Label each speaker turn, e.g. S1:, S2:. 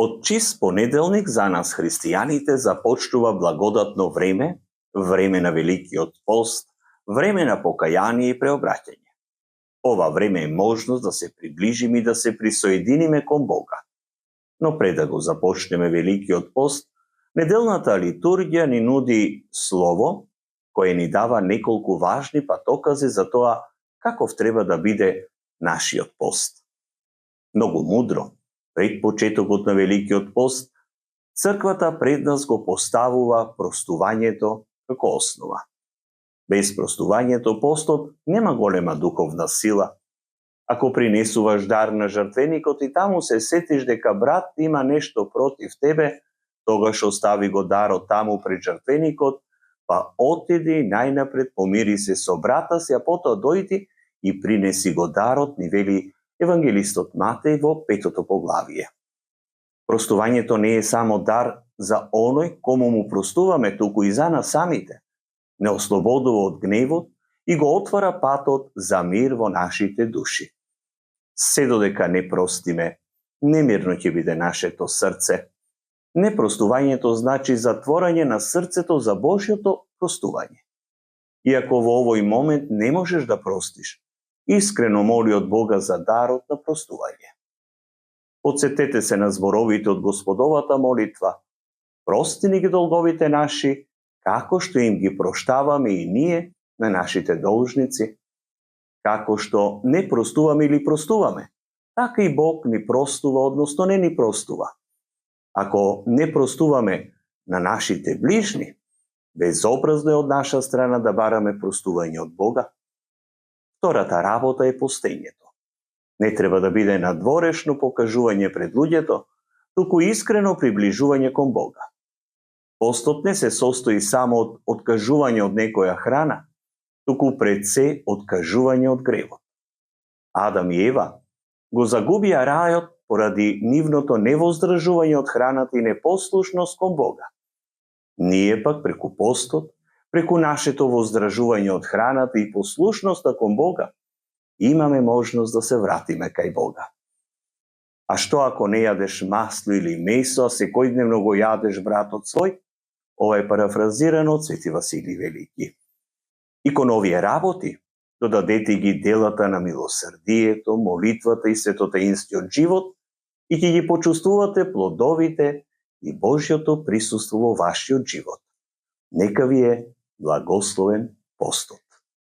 S1: Од чист понеделник за нас христијаните започнува благодатно време, време на Великиот пост, време на покаяние и преобраќање. Ова време е можност да се приближиме и да се присоединиме кон Бога. Но пред да го започнеме Великиот пост, неделната литургија ни нуди слово кое ни дава неколку важни патокази за тоа каков треба да биде нашиот пост. Многу мудро, пред почетокот на Великиот пост, црквата пред нас го поставува простувањето како основа. Без простувањето постот нема голема духовна сила. Ако принесуваш дар на жртвеникот и таму се сетиш дека брат има нешто против тебе, тогаш остави го дарот таму пред жртвеникот, па отиди и најнапред помири се со брата си, а потоа дојди и принеси го дарот, ни вели евангелистот Матеј во 5 поглавие. Простувањето не е само дар за оној кому му простуваме, туку и за нас самите. Не ослободува од гневот и го отвара патот за мир во нашите души. Се додека не простиме, немирно ќе биде нашето срце. Непростувањето значи затворање на срцето за Божјото простување. Иако во овој момент не можеш да простиш, искрено моли од Бога за дарот на простување. Подсетете се на зборовите од Господовата молитва: прости ни ги долговите наши, како што им ги проштаваме и ние на нашите должници. Како што не простуваме или простуваме, така и Бог ни простува, односно не ни простува. Ако не простуваме на нашите ближни, безобразно е од наша страна да бараме простување од Бога. Втората работа е постењето. Не треба да биде надворешно покажување пред луѓето, туку искрено приближување кон Бога. Постот не се состои само од откажување од некоја храна, туку пред се откажување од гревот. Адам и Ева го загубија рајот поради нивното невоздржување од храната и непослушност кон Бога. Ние пак преку постот, преку нашето воздржување од храната и послушноста кон Бога, имаме можност да се вратиме кај Бога. А што ако не јадеш масло или месо, а секојдневно го јадеш братот свој? Ова е парафразирано од Свети Василий Велики. И кон овие работи, додадете ги делата на милосрдието, молитвата и светотаинскиот живот и ќе ги почувствувате плодовите и Божјото присуство во вашиот живот. Нека ви е благословен постот.